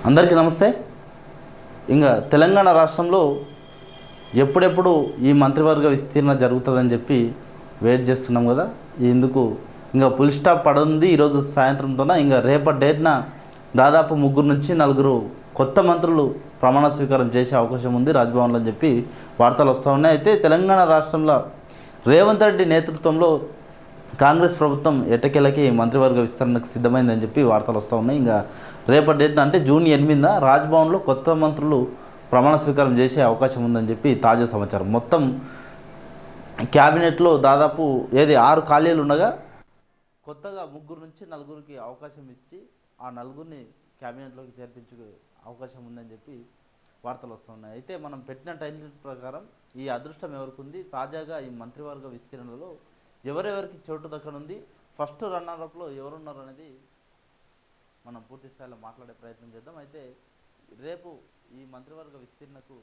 అందరికీ నమస్తే. ఇంకా తెలంగాణ రాష్ట్రంలో ఎప్పుడెప్పుడు ఈ మంత్రివర్గ విస్తీర్ణ జరుగుతుందని చెప్పి వెయిట్ చేస్తున్నాం కదా. ఇందుకు ఇంకా ఫుల్ స్టాప్ పడుంది ఈరోజు సాయంత్రంతోన. ఇంకా రేపటి డేట్న దాదాపు 3 నుంచి 4 కొత్త మంత్రులు ప్రమాణ స్వీకారం చేసే అవకాశం ఉంది రాజ్భవన్లో అని చెప్పి వార్తలు వస్తూ ఉన్నాయి. అయితే తెలంగాణ రాష్ట్రంలో రేవంత్ రెడ్డి నేతృత్వంలో కాంగ్రెస్ ప్రభుత్వం ఎట్టకేలకి మంత్రివర్గ విస్తరణకు సిద్ధమైందని చెప్పి వార్తలు వస్తూ ఉన్నాయి. ఇంకా రేపటి డేట్న అంటే జూన్ 8న రాజ్భవన్లో కొత్త మంత్రులు ప్రమాణ స్వీకారం చేసే అవకాశం ఉందని చెప్పి తాజా సమాచారం. మొత్తం క్యాబినెట్లో దాదాపు 6 ఖాళీలు ఉండగా కొత్తగా 3 నుంచి 4కి అవకాశం ఇచ్చి ఆ 4ని క్యాబినెట్లోకి చేర్పించే అవకాశం ఉందని చెప్పి వార్తలు వస్తున్నాయి. అయితే మనం పెట్టిన టైటిల్ ప్రకారం ఈ అదృష్టం ఎవరికి ఉంది, తాజాగా ఈ మంత్రివర్గ విస్తీర్ణలో ఎవరెవరికి చోటు దక్కనుంది, ఫస్ట్ రన్నర్అప్లో ఎవరున్నారు అనేది మనం పూర్తి స్థాయిలో మాట్లాడే ప్రయత్నం చేద్దాం. అయితే రేపు ఈ మంత్రివర్గ విస్తీర్ణకు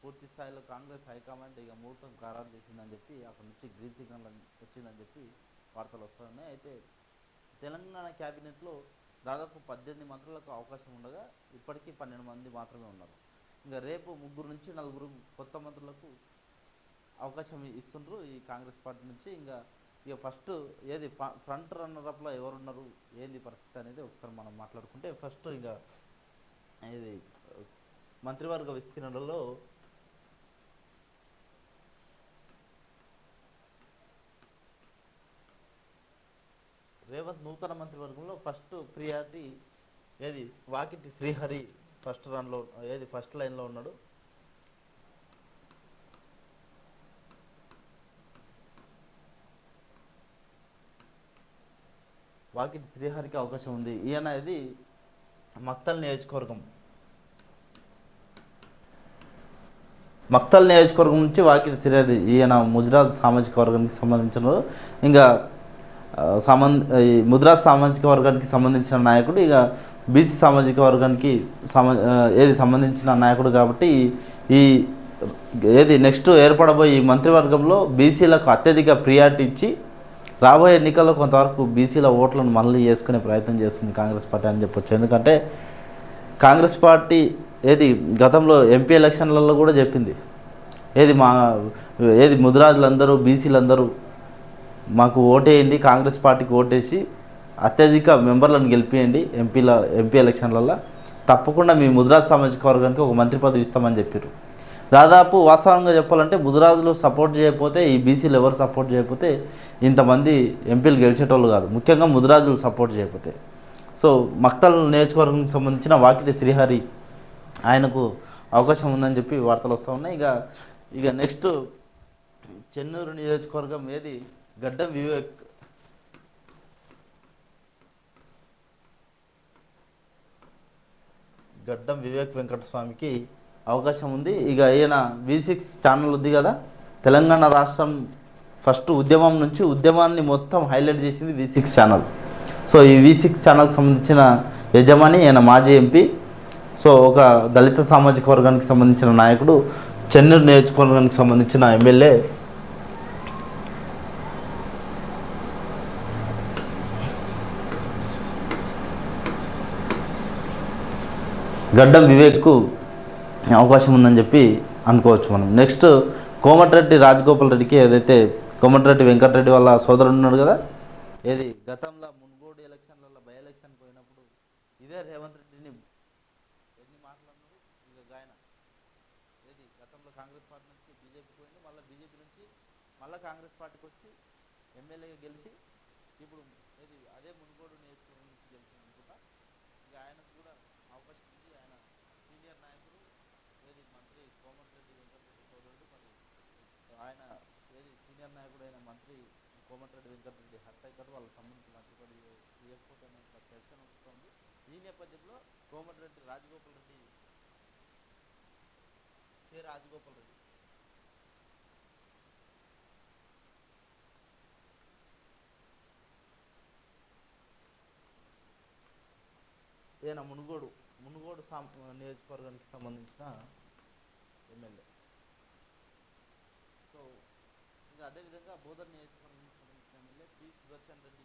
పూర్తి స్థాయిలో కాంగ్రెస్ హైకమాండ్ ఇక ముహూర్తం ఖరారు చేసిందని చెప్పి అక్కడ నుంచి గ్రీన్ సిగ్నల్ వచ్చిందని చెప్పి వార్తలు వస్తున్నాయి. అయితే తెలంగాణ క్యాబినెట్లో దాదాపు 18 మంత్రులకు అవకాశం ఉండగా ఇప్పటికీ 12 మంది మాత్రమే ఉన్నారు. ఇంకా రేపు 3 నుంచి 4 కొత్త మంత్రులకు అవకాశం ఇస్తుండ్రు ఈ కాంగ్రెస్ పార్టీ నుంచి. ఇక ఫస్ట్ ఫ్రంట్ రన్నర్అప్లో ఎవరున్నారు, ఏంది పరిస్థితి అనేది ఒకసారి మనం మాట్లాడుకుంటే, ఫస్ట్ ఇక మంత్రివర్గ విస్తీర్ణలో రేవంత్ నూతన మంత్రివర్గంలో first priority Vakiti Srihari first లైన్లో ఉన్నాడు. వాకిటి శ్రీహరికి అవకాశం ఉంది. ఈయన మక్తల్ నియోజకవర్గం నుంచి వాకిటి శ్రీహరి. ఈయన ముదిరాజ్ సామాజిక వర్గానికి సంబంధించిన ఇంకా ముదిరాజ్ సామాజిక వర్గానికి సంబంధించిన నాయకుడు, ఇక బీసీ సామాజిక వర్గానికి సంబంధించిన నాయకుడు. కాబట్టి నెక్స్ట్ ఏర్పడబోయే ఈ మంత్రివర్గంలో బీసీలకు అత్యధిక ప్రియారిటీ ఇచ్చి రాబోయే ఎన్నికల్లో కొంతవరకు బీసీల ఓట్లను మళ్ళీ చేసుకునే ప్రయత్నం చేస్తుంది కాంగ్రెస్ పార్టీ అని చెప్పొచ్చు. ఎందుకంటే కాంగ్రెస్ పార్టీ గతంలో ఎంపీ ఎలక్షన్లలో కూడా చెప్పింది, ముదిరాజులందరూ బీసీలందరూ మాకు ఓటేయండి, కాంగ్రెస్ పార్టీకి ఓటేసి అత్యధిక మెంబర్లను గెలిపియండి ఎంపీ ఎలక్షన్లలో, తప్పకుండా మీ ముదిరాజ్ సామాజిక వర్గానికి ఒక మంత్రి పదవి ఇస్తామని చెప్పారు. దాదాపు వాస్తవంగా చెప్పాలంటే ముదిరాజులు సపోర్ట్ చేయకపోతే, ఈ బీసీలు ఎవరు సపోర్ట్ చేయకపోతే ఇంతమంది ఎంపీలు గెలిచేటోళ్ళు కాదు, ముఖ్యంగా ముదిరాజులు సపోర్ట్ చేయకపోతే. సో మక్తల్ నియోజకవర్గానికి సంబంధించిన వాకిటి శ్రీహరి ఆయనకు అవకాశం ఉందని చెప్పి వార్తలు వస్తూ ఉన్నాయి. ఇక నెక్స్ట్ చెన్నూరు నియోజకవర్గం గడ్డం వివేక్ వెంకటస్వామికి అవకాశం ఉంది. ఇక ఈయన V6 ఛానల్ ఉంది కదా, తెలంగాణ రాష్ట్రం ఫస్ట్ ఉద్యమాన్ని మొత్తం హైలైట్ చేసింది V6 ఛానల్. సో ఈ V6 ఛానల్కి సంబంధించిన యజమాని ఈయన మాజీ ఎంపీ. సో ఒక దళిత సామాజిక వర్గానికి సంబంధించిన నాయకుడు, చెన్నూరు నియోజకవర్గానికి సంబంధించిన ఎమ్మెల్యే గడ్డం వివేక్కు అవకాశం ఉందని చెప్పి అనుకోవచ్చు మనం. నెక్స్ట్ కోమటిరెడ్డి రాజగోపాల్ రెడ్డికి కోమటిరెడ్డి వెంకటరెడ్డి వాళ్ళ సోదరుడు ఉన్నాడు కదా, గతంలో మున్గోడు ఎలక్షన్లలో బై ఎలక్షన్ పోయినప్పుడు ఇదే రేవంత్ రెడ్డిని ఎన్ని మాట్లాడినారు. ఇక ఆయన గతంలో కాంగ్రెస్ పార్టీ నుంచి బీజేపీ పోయింది, మళ్ళీ బీజేపీ నుంచి మళ్ళీ కాంగ్రెస్ పార్టీకి వచ్చి ఎమ్మెల్యేగా గెలిచి ఇప్పుడు అదే మున్గోడు నియోజకవర్గం నుంచి గెలిచింది అనుకుంటా. ఇక ఆయనకు కూడా అవకాశం ఉంది. ఆయన సీనియర్ నాయకుడు, మంత్రి కోమటిరెడ్డి వెంకటరెడ్డి సోదరుడు. మరి ఆయన సీనియర్ నాయకుడు అయిన మంత్రి కోమటిరెడ్డి వెంకటరెడ్డి హత్య అవుతాడు, వాళ్ళ తమ్మునికి మంత్రి పదవి ఇవ్వకపోతే చర్చ నడుస్తుంది. ఈ నేపథ్యంలో కోమటిరెడ్డి రాజగోపాల్ రెడ్డి ఈయన మునుగోడు నియోజకవర్గానికి సంబంధించిన ఎమ్మెల్యే. సో ఇంకా అదేవిధంగా బోధన్ నియోజకవర్గానికి సంబంధించిన ఎమ్మెల్యే పి సుదర్శన్ రెడ్డి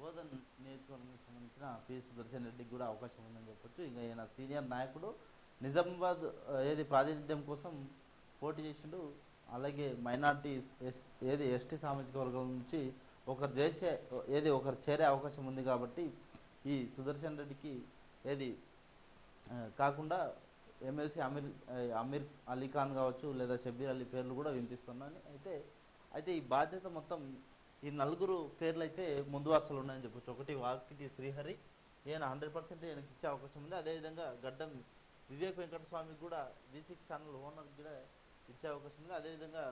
బోధన్ నియోజకవర్గానికి సంబంధించిన పి సుదర్శన్ రెడ్డికి కూడా అవకాశం ఉందని చెప్పొచ్చు. ఇంకా ఈయన సీనియర్ నాయకుడు, నిజామాబాద్ ఏది ప్రాతినిధ్యం కోసం పోటీ చేసిండు. అలాగే మైనార్టీ ఎస్టీ సామాజిక వర్గం నుంచి ఒకరు చేరే అవకాశం ఉంది కాబట్టి ఈ సుదర్శన్ రెడ్డికి ఏది కాకుండా ఎమ్మెల్సీ అమీర్ అలీ ఖాన్ కావచ్చు, లేదా షబ్బీర్ అలీ పేర్లు కూడా వినిపిస్తున్నాయి. అయితే ఈ బాధ్యత మొత్తం ఈ నలుగురు పేర్లు అయితే ముందు వరుసలు ఉన్నాయని చెప్పొచ్చు. ఒకటి వాకిటి శ్రీహరి, ఈయన 100% ఈయనకి ఇచ్చే అవకాశం ఉంది. అదేవిధంగా గడ్డం వివేక్ వెంకటస్వామికి కూడా బీసీ ఛానల్ ఓనర్కి కూడా ఇచ్చే అవకాశం ఉంది. అదేవిధంగా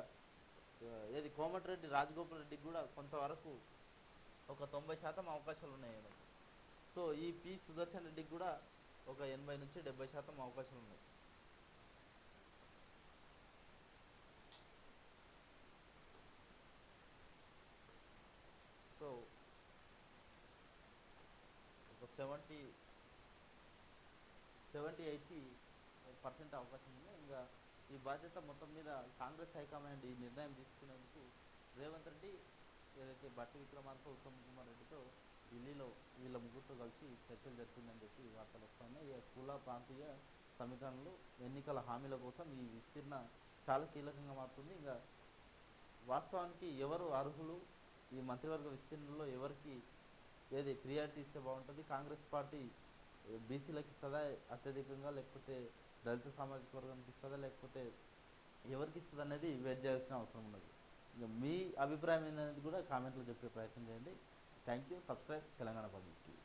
కోమటిరెడ్డి రాజగోపాల్ రెడ్డికి కూడా కొంతవరకు ఒక 90% అవకాశాలు ఉన్నాయి ఈయనకు. సో ఈ పి సుదర్శన్ రెడ్డికి కూడా ఒక 80 నుంచి 70% అవకాశాలు ఉన్నాయి. సో ఒక 70-80% అవకాశం ఉంది. ఇంకా ఈ బాధ్యత మొత్తం మీద కాంగ్రెస్ హైకమాండ్ ఈ నిర్ణయం తీసుకునేందుకు రేవంత్ రెడ్డి ఏదైతే బట్టి విక్రమార్క, ఉత్తమ్ కుమార్ రెడ్డితో ఢిల్లీలో వీళ్ళ ముగ్గురుతో కలిసి చర్చలు జరిపిందని చెప్పి వార్తలు వస్తున్నాయి. ఈ కుల ప్రాంతీయ సమీకరణలు, ఎన్నికల హామీల కోసం ఈ విస్తీర్ణ చాలా కీలకంగా మారుతుంది. ఇంకా వాస్తవానికి ఎవరు అర్హులు, ఈ మంత్రివర్గ విస్తీర్ణంలో ఎవరికి ప్రియారిటీ ఇస్తే బాగుంటుంది, కాంగ్రెస్ పార్టీ బీసీలకు ఇస్తుందా అత్యధికంగా, లేకపోతే దళిత సామాజిక వర్గానికి ఇస్తుందా, లేకపోతే ఎవరికి ఇస్తుంది అనేది వెయిట్ చేయాల్సిన అవసరం ఉన్నది. ఇంకా మీ అభిప్రాయం ఏంటనేది కూడా కామెంట్లో చెప్పే ప్రయత్నం చేయండి. Thank you. Subscribe Telangana public TV.